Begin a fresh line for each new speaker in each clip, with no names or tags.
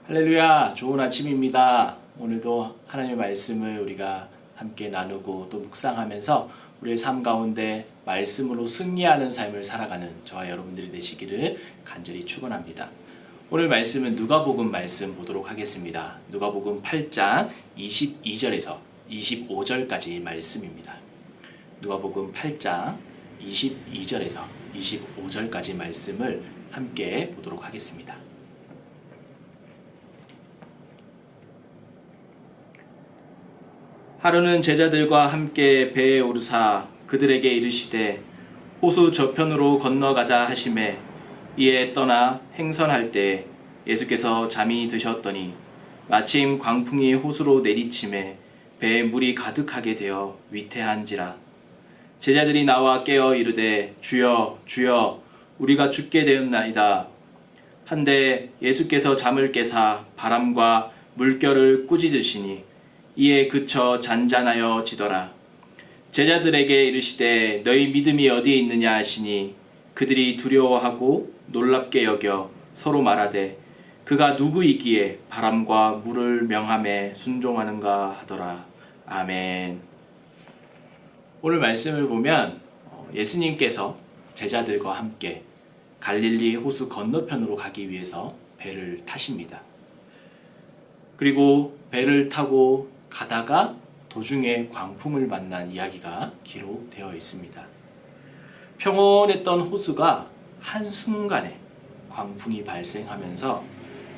할렐루야, 좋은 아침입니다. 오늘도 하나님의 말씀을 우리가 함께 나누고 또 묵상하면서 우리의 삶 가운데 말씀으로 승리하는 삶을 살아가는 저와 여러분들이 되시기를 간절히 축원합니다. 오늘 말씀은 누가복음 말씀 보도록 하겠습니다. 누가복음 8장 22절에서 25절까지 말씀입니다. 누가복음 8장 22절에서 25절까지 말씀을 함께 보도록 하겠습니다. 하루는 제자들과 함께 배에 오르사 그들에게 이르시되 호수 저편으로 건너가자 하시매 이에 떠나 행선할 때 예수께서 잠이 드셨더니 마침 광풍이 호수로 내리침에 배에 물이 가득하게 되어 위태한지라. 제자들이 나와 깨어 이르되 주여 주여 우리가 죽게 되었나이다. 한데 예수께서 잠을 깨사 바람과 물결을 꾸짖으시니 이에 그쳐 잔잔하여 지더라. 제자들에게 이르시되 너희 믿음이 어디에 있느냐 하시니 그들이 두려워하고 놀랍게 여겨 서로 말하되 그가 누구이기에 바람과 물을 명함에 순종하는가 하더라. 아멘. 오늘 말씀을 보면 예수님께서 제자들과 함께 갈릴리 호수 건너편으로 가기 위해서 배를 타십니다. 그리고 배를 타고 가다가 도중에 광풍을 만난 이야기가 기록되어 있습니다. 평온했던 호수가 한순간에 광풍이 발생하면서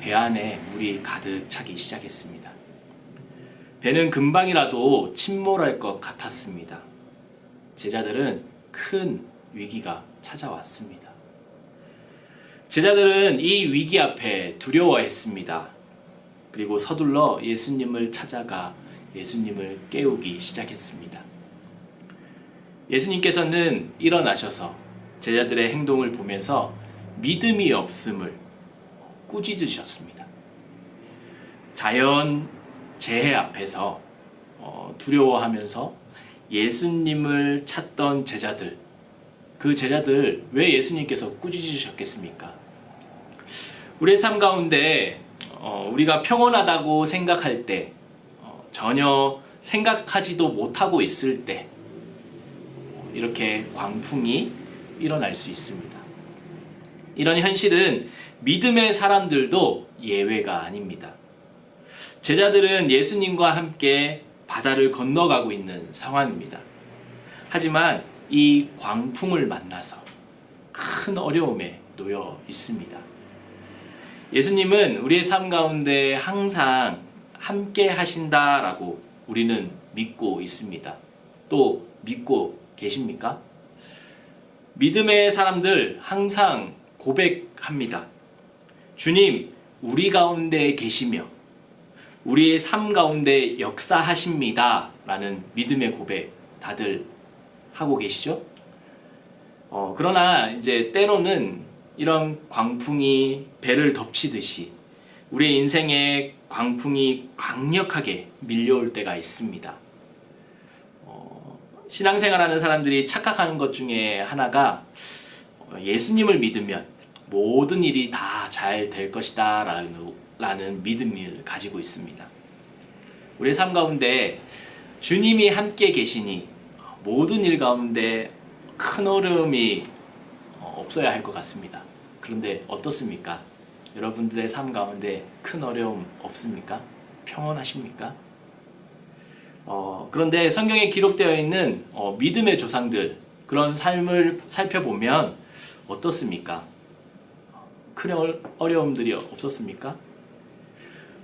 배 안에 물이 가득 차기 시작했습니다. 배는 금방이라도 침몰할 것 같았습니다. 제자들은 큰 위기가 찾아왔습니다. 제자들은 이 위기 앞에 두려워했습니다. 그리고 서둘러 예수님을 찾아가 예수님을 깨우기 시작했습니다. 예수님께서는 일어나셔서 제자들의 행동을 보면서 믿음이 없음을 꾸짖으셨습니다. 자연 재해 앞에서 두려워하면서 예수님을 찾던 제자들, 그 제자들 왜 예수님께서 꾸짖으셨겠습니까? 우리의 삶 가운데 우리가 평온하다고 생각할 때 전혀 생각하지도 못하고 있을 때 이렇게 광풍이 일어날 수 있습니다. 이런 현실은 믿음의 사람들도 예외가 아닙니다. 제자들은 예수님과 함께 바다를 건너가고 있는 상황입니다. 하지만 이 광풍을 만나서 큰 어려움에 놓여 있습니다. 예수님은 우리의 삶 가운데 항상 함께 하신다라고 우리는 믿고 있습니다. 또 믿고 계십니까? 믿음의 사람들 항상 고백합니다. 주님, 우리 가운데 계시며 우리의 삶 가운데 역사하십니다. 라는 믿음의 고백 다들 하고 계시죠? 그러나 이제 때로는 이런 광풍이 배를 덮치듯이 우리의 인생에 광풍이 강력하게 밀려올 때가 있습니다. 신앙생활하는 사람들이 착각하는 것 중에 하나가 예수님을 믿으면 모든 일이 다 잘 될 것이다 라는 믿음을 가지고 있습니다. 우리의 삶 가운데 주님이 함께 계시니 모든 일 가운데 큰 어려움이 없어야 할 것 같습니다. 그런데 어떻습니까? 여러분들의 삶 가운데 큰 어려움 없습니까? 평온하십니까? 그런데 성경에 기록되어 있는 믿음의 조상들 그런 삶을 살펴보면 어떻습니까? 큰 어려움들이 없었습니까?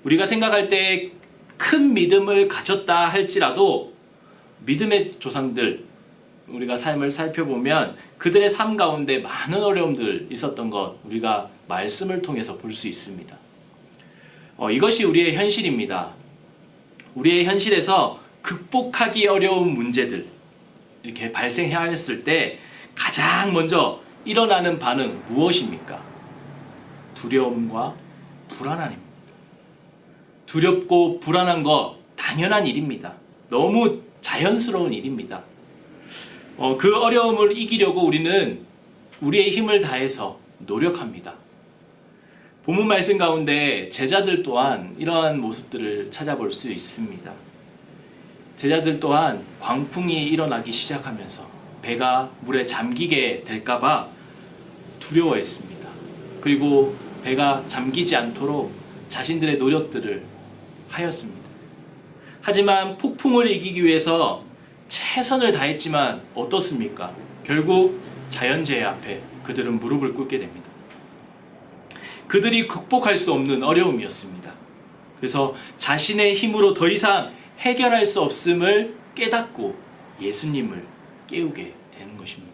우리가 생각할 때 큰 믿음을 가졌다 할지라도 믿음의 조상들 우리가 삶을 살펴보면 그들의 삶 가운데 많은 어려움들 있었던 것 우리가 말씀을 통해서 볼 수 있습니다. 이것이 우리의 현실입니다. 우리의 현실에서 극복하기 어려운 문제들 이렇게 발생하였을 때 가장 먼저 일어나는 반응 무엇입니까? 두려움과 불안함입니다. 두렵고 불안한 거 당연한 일입니다. 너무 자연스러운 일입니다. 그 어려움을 이기려고 우리는 우리의 힘을 다해서 노력합니다. 본문 말씀 가운데 제자들 또한 이러한 모습들을 찾아볼 수 있습니다. 제자들 또한 광풍이 일어나기 시작하면서 배가 물에 잠기게 될까봐 두려워했습니다. 그리고 배가 잠기지 않도록 자신들의 노력들을 하였습니다. 하지만 폭풍을 이기기 위해서 최선을 다했지만 어떻습니까? 결국 자연재해 앞에 그들은 무릎을 꿇게 됩니다. 그들이 극복할 수 없는 어려움이었습니다. 그래서 자신의 힘으로 더 이상 해결할 수 없음을 깨닫고 예수님을 깨우게 되는 것입니다.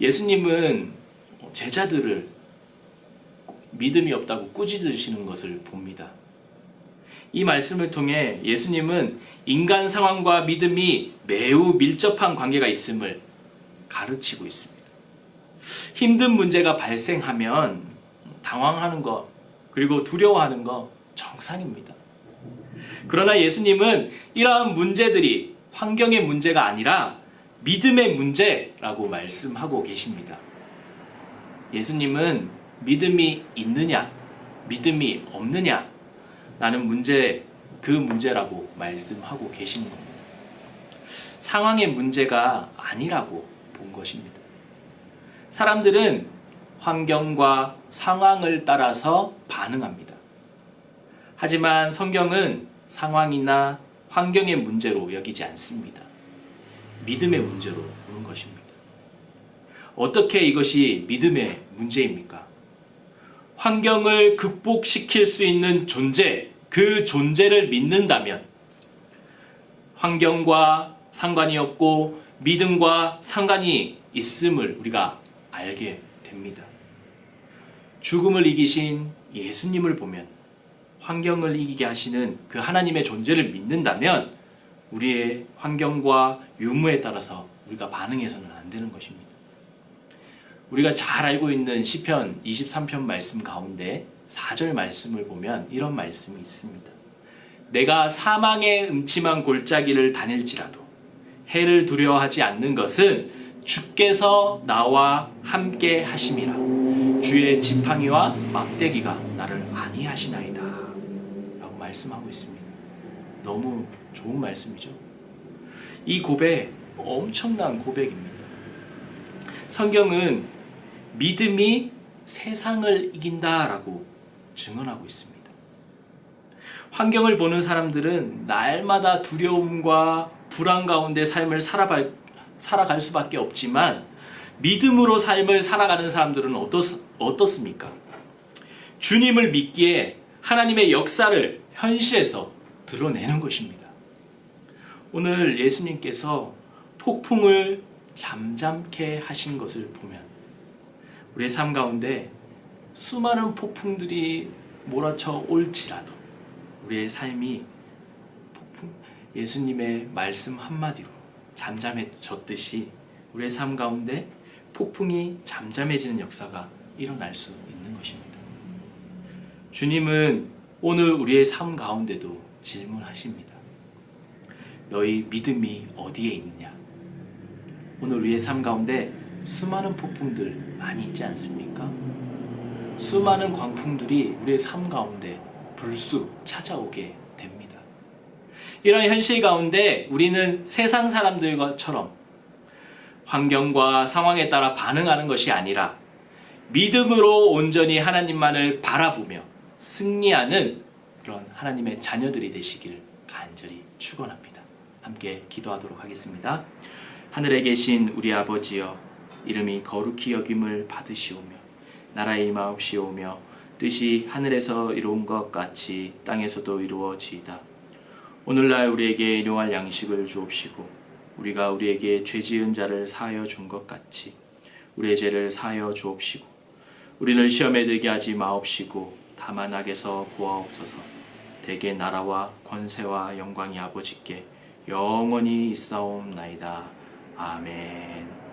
예수님은 제자들을 믿음이 없다고 꾸짖으시는 것을 봅니다. 이 말씀을 통해 예수님은 인간 상황과 믿음이 매우 밀접한 관계가 있음을 가르치고 있습니다. 힘든 문제가 발생하면 당황하는 것, 그리고 두려워하는 것 정상입니다. 그러나 예수님은 이러한 문제들이 환경의 문제가 아니라 믿음의 문제라고 말씀하고 계십니다. 예수님은 믿음이 있느냐, 믿음이 없느냐 라는 문제, 그 문제라고 말씀하고 계시는 겁니다. 상황의 문제가 아니라고 본 것입니다. 사람들은 환경과 상황을 따라서 반응합니다. 하지만 성경은 상황이나 환경의 문제로 여기지 않습니다. 믿음의 문제로 보는 것입니다. 어떻게 이것이 믿음의 문제입니까? 환경을 극복시킬 수 있는 존재, 그 존재를 믿는다면 환경과 상관이 없고 믿음과 상관이 있음을 우리가 알게 됩니다. 죽음을 이기신 예수님을 보면 환경을 이기게 하시는 그 하나님의 존재를 믿는다면 우리의 환경과 유무에 따라서 우리가 반응해서는 안 되는 것입니다. 우리가 잘 알고 있는 시편 23편 말씀 가운데 4절 말씀을 보면 이런 말씀이 있습니다. 내가 사망의 음침한 골짜기를 다닐지라도 해를 두려워하지 않는 것은 주께서 나와 함께 하심이라. 주의 지팡이와 막대기가 나를 안위하시나이다 라고 말씀하고 있습니다. 너무 좋은 말씀이죠. 이 고백 엄청난 고백입니다. 성경은 믿음이 세상을 이긴다라고 증언하고 있습니다. 환경을 보는 사람들은 날마다 두려움과 불안 가운데 삶을 살아갈 수밖에 없지만 믿음으로 삶을 살아가는 사람들은 어떻습니까? 주님을 믿기에 하나님의 역사를 현실에서 드러내는 것입니다. 오늘 예수님께서 폭풍을 잠잠케 하신 것을 보면 우리의 삶 가운데 수많은 폭풍들이 몰아쳐 올지라도 우리의 삶이 예수님의 말씀 한마디로 잠잠해졌듯이 우리의 삶 가운데 폭풍이 잠잠해지는 역사가 일어날 수 있는 것입니다. 주님은 오늘 우리의 삶 가운데도 질문하십니다. 너희 믿음이 어디에 있느냐? 오늘 우리의 삶 가운데 수많은 폭풍들 많이 있지 않습니까? 수많은 광풍들이 우리의 삶 가운데 불쑥 찾아오게 됩니다. 이런 현실 가운데 우리는 세상 사람들처럼 환경과 상황에 따라 반응하는 것이 아니라 믿음으로 온전히 하나님만을 바라보며 승리하는 그런 하나님의 자녀들이 되시기를 간절히 축원합니다. 함께 기도하도록 하겠습니다. 하늘에 계신 우리 아버지여, 이름이 거룩히 여김을 받으시오며 나라의 임하옵시오며 뜻이 하늘에서 이루은 것 같이 땅에서도 이루어지이다. 오늘날 우리에게 일용할 양식을 주옵시고 우리가 우리에게 죄 지은 자를 사하여 준 것 같이 우리의 죄를 사하여 주옵시고 우리를 시험에 들게 하지 마옵시고 다만 악에서 구하옵소서. 대개 나라와 권세와 영광이 아버지께 영원히 있사옵나이다. 아멘.